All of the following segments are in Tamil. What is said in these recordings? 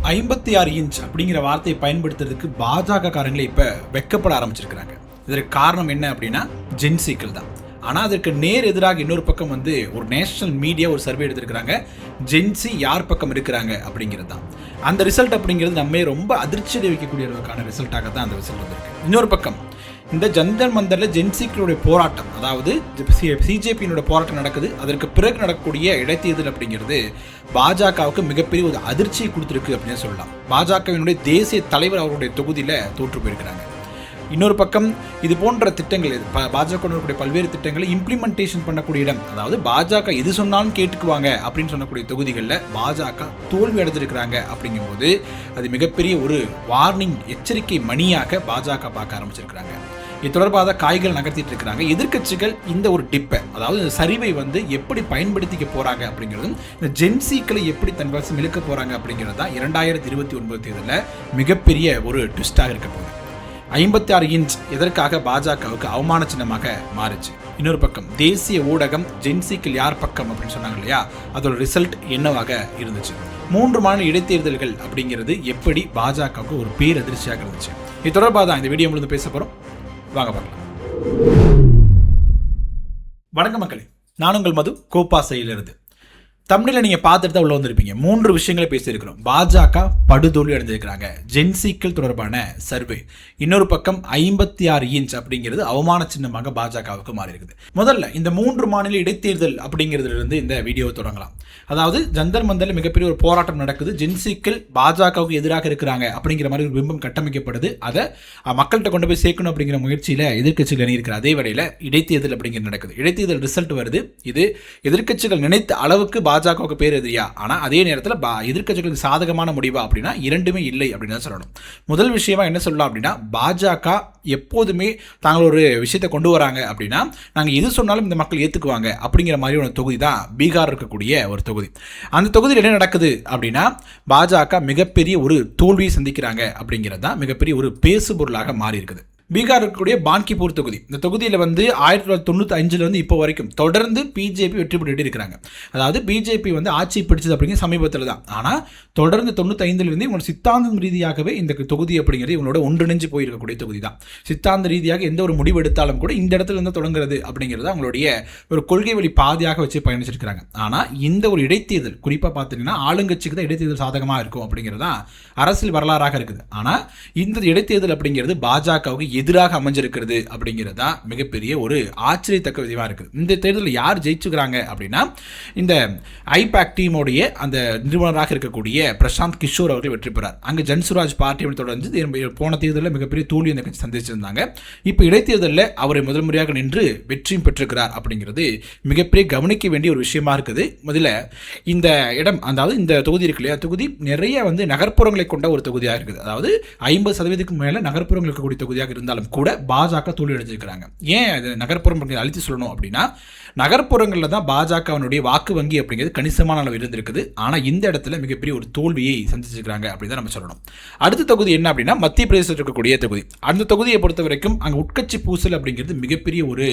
56 இன்ச் அப்படிங்கிற வார்த்தையை பயன்படுத்துறதுக்கு பாஜக காரங்களே இப்போ வெக்கப்பட ஆரம்பிச்சிருக்கிறாங்க. இதற்கு காரணம் என்ன அப்படின்னா ஜென்சிக்கள் தான். ஆனால் அதற்கு நேர் எதிராக இன்னொரு பக்கம் வந்து ஒரு நேஷனல் மீடியா ஒரு சர்வே எடுத்திருக்கிறாங்க. ஜென்சி யார் பக்கம் இருக்கிறாங்க அப்படிங்கிறது தான் அந்த ரிசல்ட். அப்படிங்கிறது நம்ம ரொம்ப அதிர்ச்சி வைக்கக்கூடியவர்களுக்கான ரிசல்ட்டாக தான் அந்த ரிசல்ட் வந்திருக்கு. இன்னொரு பக்கம் இந்த ஜந்தர் மந்தரில் ஜென்சிக்களுடைய போராட்டம், அதாவது சிஜேபியினோட போராட்டம் நடக்குது. அதற்கு பிறகு நடக்கக்கூடிய இடைத்தேர்தல் அப்படிங்கிறது பாஜகவுக்கு மிகப்பெரிய ஒரு அதிர்ச்சியை கொடுத்துருக்கு அப்படின்னு சொல்லலாம். பாஜகவினுடைய தேசிய தலைவர் அவருடைய தொகுதியில் தோற்று போயிருக்கிறாங்க. இன்னொரு பக்கம் இது போன்ற திட்டங்கள் பாஜக பல்வேறு திட்டங்களை இம்ப்ளிமெண்டேஷன் பண்ணக்கூடிய இடம், அதாவது பாஜக எது சொன்னாலும் கேட்டுக்குவாங்க அப்படின்னு சொல்லக்கூடிய தொகுதிகளில் பாஜக தோல்வி அடைஞ்சிருக்கிறாங்க. அப்படிங்கும்போது அது மிகப்பெரிய ஒரு வார்னிங், எச்சரிக்கை மணியாக பாஜக பார்க்க ஆரம்பிச்சிருக்கிறாங்க. இது தொடர்பாக காய்கள் நகர்த்திட்டு இருக்கிறாங்க. எதிர்க்கட்சிகள் இந்த ஒரு டிப்பை, அதாவது இந்த சரிவை வந்து எப்படி பயன்படுத்திக்க போறாங்க அப்படிங்கிறதும், இந்த ஜென்சிக்களை எப்படி தன் வசம் இழுக்க போறாங்க அப்படிங்கிறது தான் 2029 தேர்தலில் மிகப்பெரிய ஒரு ட்விஸ்டாக இருக்க போகுது. 56 இன்ச் எதற்காக பாஜகவுக்கு அவமான சின்னமாக மாறுச்சு. இன்னொரு பக்கம் தேசிய ஊடகம் ஜென்சிக்கள் யார் பக்கம் அப்படின்னு சொன்னாங்க இல்லையா, அதோட ரிசல்ட் என்னவாக இருந்துச்சு. 3 மாநில இடைத்தேர்தல்கள் அப்படிங்கிறது எப்படி பாஜகவுக்கு ஒரு பேரதிர்ச்சியாக இருந்துச்சு. இது தொடர்பாக தான் இந்த வீடியோ முழுவதும் பேச போறோம். வாங்க பார்க்கலாம். வணக்கம் மக்களே, நான் உங்கள் மது, கோப்பாசையிலிருந்து. தமிழில் நீங்கள் பார்த்துட்டு தான் உள்ள வந்திருப்பீங்க. 3 விஷயங்களை பேசியிருக்கிறோம். பாஜக படுதோல்வி அடைஞ்சிருக்கிறாங்க, ஜென்சிக்கள் தொடர்பான சர்வே, இன்னொரு பக்கம் 56 இன்ச் அப்படிங்கிறது அவமான சின்னமாக பாஜகவுக்கு மாறி இருக்குது. முதல்ல இந்த 3 மாநில இடைத்தேர்தல் அப்படிங்கிறதுல இருந்து இந்த வீடியோவை தொடங்கலாம். அதாவது ஜந்தர் மந்தரில் மிகப்பெரிய ஒரு போராட்டம் நடக்குது. ஜென்சிக்கள் பாஜகவுக்கு எதிராக இருக்கிறாங்க அப்படிங்கிற மாதிரி ஒரு பிம்பம் கட்டமைக்கப்படுது. அதை மக்கள்கிட்ட கொண்டு போய் சேர்க்கணும் அப்படிங்கிற முயற்சியில் எதிர்க்கட்சிகள் அணியிருக்கிற அதே வேளையில் இடைத்தேர்தல் அப்படிங்கிறது நடக்குது. இடைத்தேர்தல் ரிசல்ட் வருது. இது எதிர்க்கட்சிகள் நினைத்த அளவுக்கு பாஜகவுக்கு பேர் எதிரியா, ஆனால் அதே நேரத்தில் எதிர்க்கட்சிகளுக்கு சாதகமான முடிவா அப்படின்னா இரண்டுமே இல்லை அப்படின்னு தான் சொல்லணும். முதல் விஷயமா என்ன சொல்லலாம் அப்படின்னா, பாஜக எப்போதுமே தாங்கள் ஒரு விஷயத்தை கொண்டு வராங்க அப்படின்னா நாங்கள் எது சொன்னாலும் இந்த மக்கள் ஏற்றுக்குவாங்க அப்படிங்கிற மாதிரி ஒரு தொகுதி தான் பீகார் இருக்கக்கூடிய ஒரு தொகுதி. அந்த தொகுதியில் என்ன நடக்குது அப்படின்னா, பாஜக மிகப்பெரிய ஒரு தோல்வியை சந்திக்கிறாங்க அப்படிங்கிறது தான் மிகப்பெரிய ஒரு பேசுபொருளாக மாறி இருக்குது. பீகார் இருக்கக்கூடிய பான்கிபூர் தொகுதி, இந்த தொகுதியில் வந்து 1995 இப்போ வரைக்கும் தொடர்ந்து பிஜேபி வெற்றி பெற்றுட்டு இருக்கிறாங்க. அதாவது பிஜேபி வந்து ஆட்சி பிடிச்சது அப்படிங்கிற சமீபத்தில் தான். ஆனால் தொடர்ந்து 95 இவங்க சித்தாந்த ரீதியாகவே இந்த தொகுதி அப்படிங்கிறது இவங்களோட ஒன்றிணைஞ்சு போயிருக்கக்கூடிய தொகுதி தான். சித்தாந்த ரீதியாக எந்த ஒரு முடிவு எடுத்தாலும் கூட இந்த இடத்துல இருந்து தொடங்குறது அப்படிங்கிறது அவங்களுடைய ஒரு கொள்கை வழி பாதையாக வச்சு பயணிச்சிருக்கிறாங்க. ஆனால் இந்த ஒரு இடைத்தேர்தல் குறிப்பாக பார்த்தீங்கன்னா ஆளுங்கட்சிக்கு தான் இடைத்தேர்தல் சாதகமாக இருக்கும் அப்படிங்கிறது தான் அரசியல் வரலாறாக இருக்குது. ஆனால் இந்த இடைத்தேர்தல் அப்படிங்கிறது பாஜகவுக்கு எதிராக அமைஞ்சிருக்கிறது அப்படிங்கிறது தான் மிகப்பெரிய ஒரு ஆச்சரியத்தக்க விதமாக இருக்குது. இந்த தேர்தலில் யார் ஜெயிச்சுக்கிறாங்க அப்படின்னா, இந்த ஐபேக் டீமோடைய அந்த நிறுவனராக இருக்கக்கூடிய பிரசாந்த் கிஷோர் அவர்கள் வெற்றி பெறார். அங்கே ஜன்சுராஜ் பார்ட்டி தொடர்ந்து போன தேர்தலில் மிகப்பெரிய தோல்வி அந்த கட்சி சந்திச்சிருந்தாங்க. இப்போ இடைத்தேர்தலில் அவரை முதல் முறையாக நின்று வெற்றியும் பெற்றிருக்கிறார் அப்படிங்கிறது மிகப்பெரிய கவனிக்க வேண்டிய ஒரு விஷயமா இருக்குது. முதல்ல இந்த இடம், அதாவது இந்த தொகுதி இருக்கு இல்லையா, தொகுதி நிறைய வந்து நகர்ப்புறங்களை கொண்ட ஒரு தொகுதியாக இருக்குது. அதாவது 50% மேலே நகர்ப்புறங்கள் இருக்கக்கூடிய தொகுதியாக இருந்தாலும் கூட பாஜக தோல்வி அடைஞ்சிருக்கிறாங்க. ஏன் அது நகர்ப்புறம் அழுத்தி சொல்லணும் அப்படின்னா, நகர்ப்புறங்களில் தான் பாஜகவினுடைய வாக்கு வங்கி அப்படிங்கிறது கணிசமான அளவு இருந்திருக்குது. ஆனால் இந்த இடத்துல மிகப்பெரிய ஒரு தோல்வியை சந்திச்சிருக்கிறாங்க அப்படின்னு தான் நம்ம சொல்லணும். அடுத்த தொகுதி என்ன அப்படின்னா, மத்திய பிரதேசத்தில் இருக்கக்கூடிய தொகுதி. அந்த தொகுதியை பொறுத்த வரைக்கும் அங்கே உட்கட்சி பூசல் அப்படிங்கிறது மிகப்பெரிய ஒரு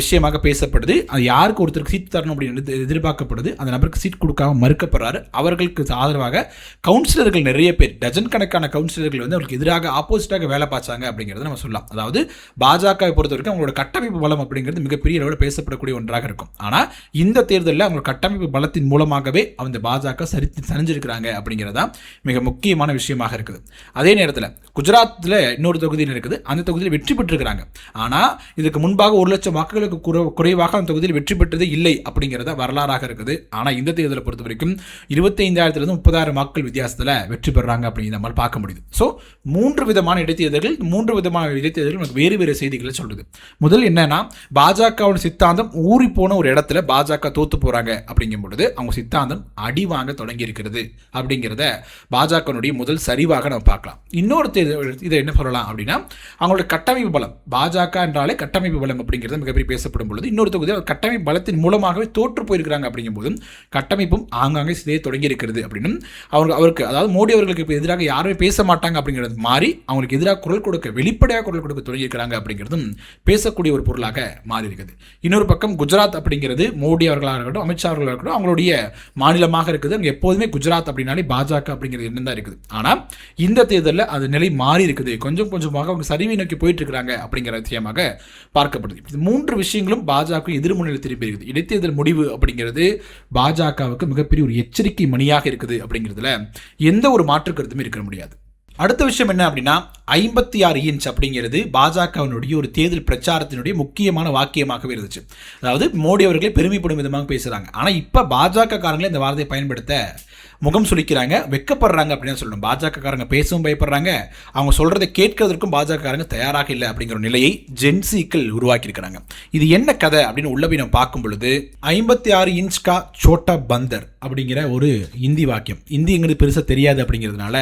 விஷயமாக பேசப்படுது. அது யாருக்கு ஒருத்தருக்கு சீட் தரணும் அப்படின்னு எதிர்பார்க்கப்படுது. அந்த நபருக்கு சீட் கொடுக்காம மறுக்கப்படுறாரு. அவர்களுக்கு ஆதரவாக கவுன்சிலர்கள் நிறைய பேர், டஜன் கணக்கான கவுன்சிலர்கள் வந்து அவருக்கு எதிராக ஆப்போசிட்டாக வேலை பார்த்தாங்க அப்படிங்கிறத நம்ம சொல்லலாம். அதாவது பாஜகவை பொறுத்த வரைக்கும் அவங்களோட கட்டமைப்பு பலம் அப்படிங்கிறது மிகப்பெரிய அளவில் பேசப்படக்கூடிய ஒன்றாக இருக்கும். ஆனால் இந்த தேர்தலில் அவங்க கட்டமைப்பு பலத்தின் மூலமாகவே அந்த பாஜக சரிஞ்சிருக்கிறாங்க அப்படிங்கிறதா மிக முக்கியமான விஷயமாக இருக்குது. அதே நேரத்தில் குஜராத்தில் இன்னொரு தொகுதியில் இருக்குது. அந்த தொகுதியில் வெற்றி பெற்றிருக்கிறாங்க. ஆனால் இதுக்கு முன்பாக 1 லட்சம் வாக்குகளுக்கு குறைவாக அந்த தொகுதியில் வெற்றி பெற்றதே இல்லை அப்படிங்கிறத வரலாறாக இருக்குது. ஆனால் இந்த தேர்தலை பொறுத்த வரைக்கும் 25,000 30,000 வாக்குகள் வித்தியாசத்தில் வெற்றி பெறாங்க அப்படிங்கிறத நம்மால் பார்க்க முடியுது. ஸோ 3 விதமான இடைத்தேர்தல்கள், 3 விதமான இடைத்தேர்தல்கள் வேறு வேறு செய்திகளை சொல்லுது. முதல் என்னன்னா, பாஜகவோட சித்தாந்தம் ஊறி போன ஒரு இடத்துல பாஜக தோத்து போறாங்க அப்படிங்கும் பொழுது அவங்க சித்தாந்தம் அடி வாங்க தொடங்கி இருக்கிறது அப்படிங்கிறத பாஜகனுடைய முதல் சரிவாக நம்ம பார்க்கலாம். இன்னொரு இதை என்ன சொல்லலாம் அப்படின்னா, அவங்களோட கட்டமைப்பு பலம், பாஜக என்றாலே கட்டமைப்பு பலம் அப்படிங்கிறது மிகப்பெரிய பேசப்படும் பொழுது இன்னொரு தொகுதி கட்டமைப்பு பலத்தின் மூலமாகவே தோற்று போயிருக்கிறாங்க அப்படிங்கும் போதும் கட்டமைப்பும் ஆங்காங்கே சிதைய தொடங்கி இருக்கிறது அப்படின்னு அவருக்கு, அதாவது மோடி அவர்களுக்கு எதிராக யாருமே பேச மாட்டாங்க அப்படிங்கிறது மாறி அவங்களுக்கு எதிராக குரல் கொடுக்க வெளிப்படையாக வெளிப்படையாக குரல் கொடுக்க தொடங்கியிருக்கிறாங்க அப்படிங்கிறதும் பேசக்கூடிய ஒரு பொருளாக மாறி இருக்குது. இன்னொரு பக்கம் குஜராத் அப்படிங்கிறது மோடி அவர்களாக இருக்கட்டும், அமித்ஷா அவர்களாக இருக்கட்டும், அவங்களுடைய மாநிலமாக இருக்குது. அங்கே எப்போதுமே குஜராத் அப்படின்னாலே பாஜக அப்படிங்கிறது என்ன தான் இருக்குது. ஆனால் இந்த தேர்தலில் அது நிலை மாறி இருக்குது. கொஞ்சம் கொஞ்சமாக அவங்க சரிவை நோக்கி போயிட்டு இருக்கிறாங்க அப்படிங்கிற விஷயமாக பார்க்கப்படுது. இது 3 விஷயங்களும் பாஜக எதிர்முனையில் திரும்பி இருக்குது. இடைத்தேர்தல் முடிவு அப்படிங்கிறது பாஜகவுக்கு மிகப்பெரிய ஒரு எச்சரிக்கை மணியாக இருக்குது அப்படிங்கிறதுல எந்த ஒரு மாற்று கருத்துமே இருக்க முடியாது. அடுத்த விஷயம் என்ன அப்படின்னா 56 இன்ச் அப்படிங்கிறது பாஜகவினுடைய ஒரு தேர்தல் பிரச்சாரத்தினுடைய முக்கியமான வாக்கியமாகவே இருந்துச்சு. அதாவது மோடி அவர்களே பெருமைப்படும் விதமாக பேசுகிறாங்க. ஆனால் இப்போ பாஜக காரங்களே இந்த வார்த்தையை பயன்படுத்த முகம் சுளிக்கிறாங்க, வெக்கப்படுறாங்க அப்படின்னு சொல்லணும். பாஜக காரங்க பேசவும் பயப்படுறாங்க, அவங்க சொல்றதை கேட்கறதற்கும் பாஜக காரங்க தயாராக இல்லை அப்படிங்கிற ஒரு நிலையை ஜென்சிக்கள் உருவாக்கியிருக்கிறாங்க. இது என்ன கதை அப்படின்னு உள்ள போய் நம்ம பார்க்கும் பொழுது 56 இன்ச் கா சோட்டா பந்தர் அப்படிங்கிற ஒரு இந்தி வாக்கியம், இந்திங்கிறது பெருசாக தெரியாது அப்படிங்கிறதுனால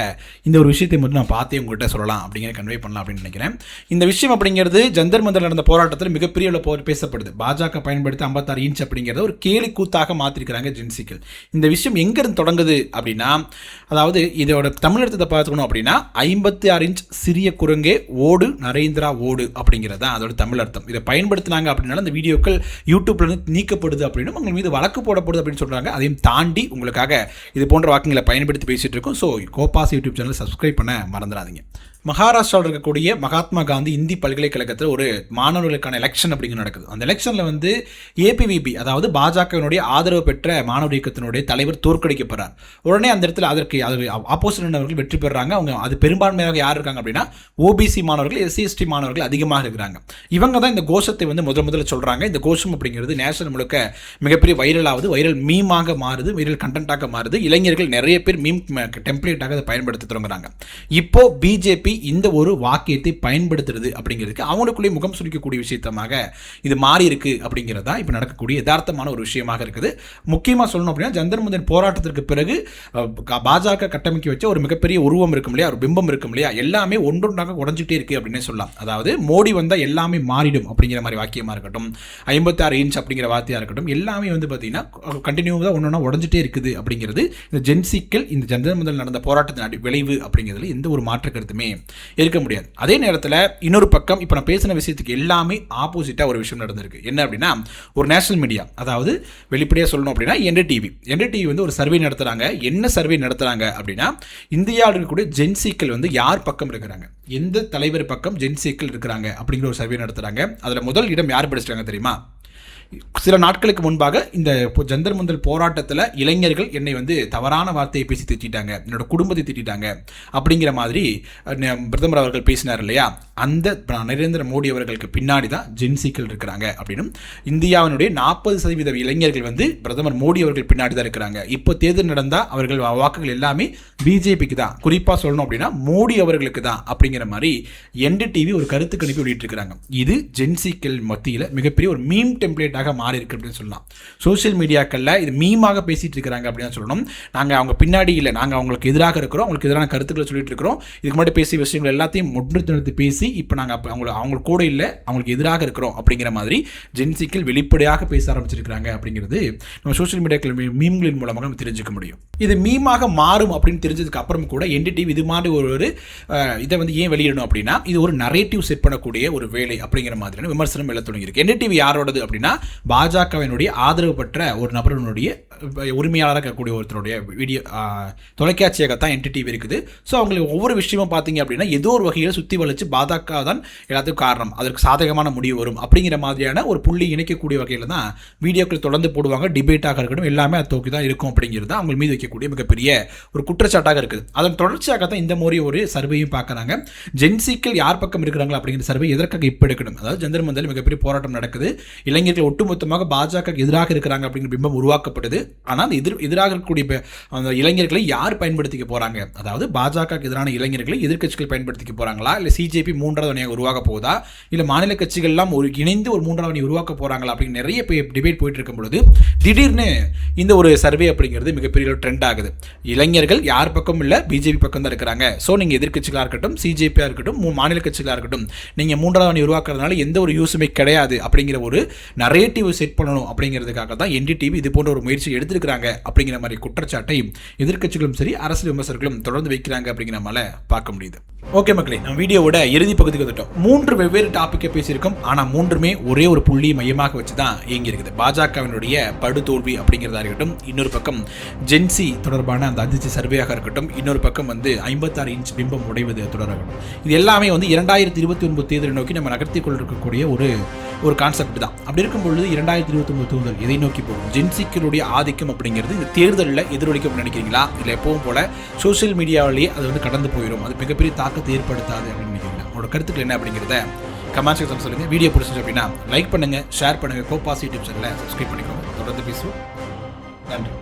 இந்த ஒரு விஷயத்தை மட்டும் நான் பார்த்தே உங்கள்கிட்ட சொல்லலாம் அப்படிங்கிற கன்வே பண்ணலாம் அப்படின்னு நினைக்கிறேன். இந்த விஷயம் அப்படிங்கிறது ஜந்தர் மந்தர் நடந்த போராட்டத்தில் மிகப்பெரிய பேசப்படுது. பாஜக பயன்படுத்தி 56 இன்ச் அப்படிங்கிறத ஒரு கேலி கூத்தாக மாற்றிருக்கிறாங்க ஜென்சிக்கள். இந்த விஷயம் எங்கிருந்து தொடங்குது அப்படின்னா, அதாவது இதோட தமிழர்த்தத்தை பார்த்துக்கணும் அப்படின்னா 56 இன்ச் சிறிய குரங்கே ஓடு நரேந்திரா ஓடு அப்படிங்கிறது தான் அதோட தமிழ் அர்த்தம். இதை பயன்படுத்தினாங்க அப்படின்னால அந்த வீடியோக்கள் யூடியூப்ல இருந்து நீக்கப்படுது அப்படின்னு உங்கள் மீது வழக்கு போடப்படுது அப்படின்னு சொல்றாங்க. அதையும் தாண்டி உங்களுக்காக இது போன்ற வாக்கியங்களை பயன்படுத்தி பேசிட்டு இருக்கோம். ஸோ கோபாஸ் யூடியூப் சேனல் சப்ஸ்கிரைப் பண்ண மறந்துடாதீங்க. மகாராஷ்டிராவில் இருக்கக்கூடிய மகாத்மா காந்தி இந்தி பல்கலைக்கழகத்தில் ஒரு மாணவர்களுக்கான எலெக்ஷன் அப்படிங்கிற நடக்குது. அந்த எலெக்ஷனில் வந்து ஏபிவிபி, அதாவது பாஜகவினுடைய ஆதரவு பெற்ற மாணவர் இயக்கத்தினுடைய தலைவர் தோற்கடிக்கப்படுறார். உடனே அந்த இடத்துல அதற்கு ஆப்போசிட் வெற்றி பெறாங்க. அவங்க அது பெரும்பான்மையாக யார் இருக்காங்க அப்படின்னா ஓபிசி மாணவர்கள், எஸ்சி எஸ்டி மாணவர்கள் அதிகமாக இருக்கிறாங்க. இவங்க தான் இந்த கோஷத்தை வந்து முதல்ல சொல்றாங்க. இந்த கோஷம் அப்படிங்கிறது நேஷனல் முழுக்க மிகப்பெரிய வைரலாகுது, வைரல் மீமாக மாறுது, வைரல் கண்டென்ட்டாக மாறுது. இளைஞர்கள் நிறைய பேர் மீம் டெம்ப்ளேட்டாக அதை பயன்படுத்த தொடங்குறாங்க. இப்போ பிஜேபி இந்த ஒரு வாக்கியத்தை பயன்படுத்துறது அப்படிங்கிறதுக்கு அவங்களுக்குள்ளே முகம் சுளிக்கக்கூடிய விஷயத்தமாக இது மாறி இருக்கு அப்படிங்கிறது தான் இப்போ நடக்கக்கூடிய யதார்த்தமான ஒரு விஷயமாக இருக்குது. முக்கியமாக சொல்லணும் அப்படின்னா ஜந்தர் மந்தர் போராட்டத்திற்கு பிறகு பாஜக கட்டமைக்க வச்ச ஒரு மிகப்பெரிய உருவம் இருக்கும் இல்லையா, ஒரு பிம்பம் இருக்கும் இல்லையா, எல்லாமே ஒன்றொன்றாக உடஞ்சிட்டே இருக்கு அப்படின்னு சொல்லலாம். அதாவது மோடி வந்தால் எல்லாமே மாறிடும் அப்படிங்கிற மாதிரி வாக்கியமாக இருக்கட்டும், 56 இன்ச் அப்படிங்கிற வார்த்தையாக இருக்கட்டும், எல்லாமே வந்து பார்த்தீங்கன்னா கண்டினியூவாக ஒன்றொன்னா உடஞ்சிட்டே இருக்குது அப்படிங்கிறது இந்த ஜென்சிக்கள் இந்த ஜந்தர் மந்தர் நடந்த போராட்டத்தின் விளைவு அப்படிங்கிறதுல எந்த ஒரு மாற்று கருத்துமே இருக்க முடியாது. அதே நேரத்தில் இன்னொரு பக்கம் இப்போ நான் பேசின விஷயத்துக்கு எல்லாமே ஆப்போசிட்டாக ஒரு விஷயம் நடந்திருக்கு. என்ன அப்படின்னா ஒரு நேஷனல் மீடியா, அதாவது வெளிப்படையாக சொல்லணும் அப்படின்னா என்டிடிவி வந்து ஒரு சர்வே நடத்துகிறாங்க. என்ன சர்வே நடத்துகிறாங்க அப்படின்னா இந்தியாவில் இருக்கக்கூடிய ஜென்சிக்கள் வந்து யார் பக்கம் இருக்கிறாங்க, எந்த தலைவர் பக்கம் ஜென்சிக்கள் இருக்கிறாங்க அப்படிங்கிற ஒரு சர்வே நடத்துகிறாங்க. அதில் முதல் இடம் யார் படிச்சிட்டாங்க தெரியுமா? சில நாட்களுக்கு முன்பாக இந்த ஜந்தர் மந்தர் போராட்டத்தில் இளைஞர்கள் என்னை வந்து தவறான வார்த்தையை பேசி திட்டாங்க, என்னோட குடும்பத்தை திட்டாங்க அப்படிங்கிற மாதிரி பிரதமர் அவர்கள் பேசினார் இல்லையா, அந்த நரேந்திர மோடி அவர்களுக்கு பின்னாடி தான் ஜென்சிக்கள் இருக்கிறாங்க அப்படின்னும் இந்தியாவினுடைய 40% இளைஞர்கள் வந்து பிரதமர் மோடி அவர்கள் பின்னாடி தான் இருக்கிறாங்க. இப்போ தேர்தல் நடந்தால் அவர்கள் வாக்குகள் எல்லாமே பிஜேபிக்கு தான், குறிப்பாக சொல்லணும் அப்படின்னா மோடி அவர்களுக்கு தான் அப்படிங்கிற மாதிரி என்டிடிவி ஒரு கருத்து கணிப்பு வெளியிட்டிருக்கிறாங்க. இது ஜென்சிக்கள் மத்தியில் மிகப்பெரிய ஒரு மீம் டெம்ப்ளேட் மாறி இருக்கு அப்படின்னு சொல்லலாம். சோசியல் மீடியாக்கள்ல இது மீமாக பேசிட்டு இருக்காங்க அப்படின்னு சொல்லணும். நாங்க அவங்க பின்னாடி இல்லை, நாங்க அவங்களுக்கு எதிராக இருக்கிறோம், அவங்களுக்கு எதிரான கருத்துக்களை சொல்லிட்டு இருக்கிறோம். இதுக்கு முன்னாடி பேசிய விஷயங்கள் எல்லாத்தையும் முன்னிறுத்தி பேசி இப்போ நாங்க அவங்க கூட இல்லை, அவங்களுக்கு எதிராக இருக்கிறோம் அப்படிங்கிற மாதிரி ஜென்சிக்கள் வெளிப்படையாக பேச ஆரம்பிச்சிருக்காங்க அப்படிங்கிறது நம்ம சோசியல் மீடியாக்கள் மீம்களின் மூலமாக நம்ம தெரிஞ்சுக்க முடியும். இது மீமாக மாறும் அப்படின்னு தெரிஞ்சதுக்கு அப்புறம் கூட என்டிடிவி இது மாதிரி ஒரு இதை வந்து ஏன் வெளியிடணும் அப்படின்னா இது ஒரு நரேட்டிவ் செட் பண்ணக்கூடிய ஒரு வேலை அப்படிங்கிற மாதிரியான விமர்சனம் எல்லாம் தொடங்கியிருக்கு. என்டிடிவி யாரோடது அப்படின்னா பாஜகவினுடைய ஆதரவு பெற்ற ஒரு நபருடைய உரிமையாளராக இருக்கக்கூடிய ஒருத்தருடைய வீடியோ தொலைக்காட்சியாகத்தான் என்டிடிவி இருக்குது. ஸோ அவங்களுக்கு ஒவ்வொரு விஷயமும் பார்த்தீங்க அப்படின்னா ஏதோ ஒரு வகையில் சுற்றி வளைச்சு பாஜக தான் எல்லாத்துக்கும் காரணம், அதற்கு சாதகமான முடிவு வரும் அப்படிங்கிற மாதிரியான ஒரு புள்ளி இணைக்கக்கூடிய வகையில் தான் வீடியோக்கள் தொடர்ந்து போடுவாங்க. டிபேட்டாக இருக்கட்டும் எல்லாமே அது தோக்கி தான் இருக்கும் அப்படிங்கிறது அவங்க மீது வைக்கக்கூடிய மிகப்பெரிய ஒரு குற்றச்சாட்டாக இருக்குது. அதன் தொடர்ச்சியாக தான் இந்த மாதிரி ஒரு சர்வேயும் பார்க்குறாங்க. ஜென்சிக்கள் யார் பக்கம் இருக்கிறாங்களா அப்படிங்கிற சர்வே எதற்காக இப்போ எடுக்கணும், அதாவது ஜந்தர் மந்தரில் மிகப்பெரிய போராட்டம் நடக்குது, இளைஞர்கள் ஒட்டுமொத்தமாக பாஜக எதிராக இருக்கிறாங்க அப்படிங்கிற பிம்பம் உருவாக்கப்படுது. ஆனால் எதிராக இருக்கக்கூடிய அந்த இளைஞர்களை யார் பயன்படுத்திக்க போறாங்க, அதாவது பாஜக எதிரான இளைஞர்களை எதிர்க்கட்சிகள் பயன்படுத்திக்க போறாங்களா, இல்லை சிஜேபி மூன்றாவது அணியாக உருவாக்க போகுதா, இல்லை மாநில கட்சிகள் எல்லாம் இணைந்து ஒரு மூன்றாவது அணி உருவாக்க போறாங்களா அப்படின்னு நிறைய டிபேட் போயிட்டு இருக்கும் பொழுது திடீர்னு இந்த ஒரு சர்வே அப்படிங்கிறது மிகப்பெரிய ஒரு ட்ரெண்ட் ஆகுது. இளைஞர்கள் யார் பக்கம் இல்லை, பிஜேபி பக்கம் தான் இருக்கிறாங்க. ஸோ நீங்க எதிர்க்கட்சிகளாக இருக்கட்டும், சிஜேபியாக இருக்கட்டும், மாநில கட்சிகளாக இருக்கட்டும், நீங்க மூன்றாவது அணி உருவாக்குறதுனால எந்த ஒரு யூஸுமே கிடையாது அப்படிங்கிற ஒரு நிறைய நரேட்டிவ் செட் பண்ணணும் அப்படிங்கிறதுக்காக தான் NDTV இது போன்ற ஒரு முயற்சி எடுத்திருக்கிறாங்க அப்படிங்கிற மாதிரி குற்றச்சாட்டை எதிர்க்கட்சிகளும் சரி அரசியல் விமர்சகர்களும் தொடர்ந்து வைக்கிறாங்க அப்படிங்கிற மாதிரி பார்க்க முடியுது. ஓகே மக்களே, நம்ம வீடியோவோட இறுதி பகுதிக்கு வந்துட்டோம். 3 வெவ்வேறு டாப்பிக்கை பேசியிருக்கோம். ஆனால் 3மே ஒரே ஒரு புள்ளி மையமாக வச்சு தான் இயங்கி இருக்குது. பாஜகவினுடைய படுதோல்வி அப்படிங்கிறதா இருக்கட்டும், இன்னொரு பக்கம் ஜென்சி தொடர்பான அந்த அதிர்ச்சி சர்வேயாக இருக்கட்டும், இன்னொரு பக்கம் 56 இன்ச் பிம்பம் உடைவது தொடராகட்டும். இது எல்லாமே 2029 தேர்தலை நோக்கி நம்ம நகர்த்தி கொண்டிருக்கக்கூடிய ஒரு கான்செப்ட் தான். அப்படி இருக்கும் பொழுது 2029 தேர்தல் எதை நோக்கி போகும்? ஜென்சிக்களுடைய ஆதிக்கம் அப்படிங்கிறது இந்த தேர்தலில் எதிரொலிக்கும் நினைக்கிறீங்களா? இல்லை எப்பவும் போல சோசியல் மீடியாவிலேயே அது கடந்து போயிடும், அது மிகப்பெரிய தாக்கத்தை ஏற்படுத்தாது அப்படின்னு நினைக்கிறீங்களா? உங்களோட கருத்துக்கள் என்ன அப்படிங்கிறத கமெண்ட் செக்ஷன் சொல்லுங்கள். வீடியோ பிடிச்சிச்சு அப்படின்னா லைக் பண்ணுங்கள், ஷேர் பண்ணுங்கள், கோபாஸ் யூடியூப் சேனலை சப்ஸ்கிரைப் பண்ணிக்கோங்க. தொடர்ந்து பேசுவோம். நன்றி.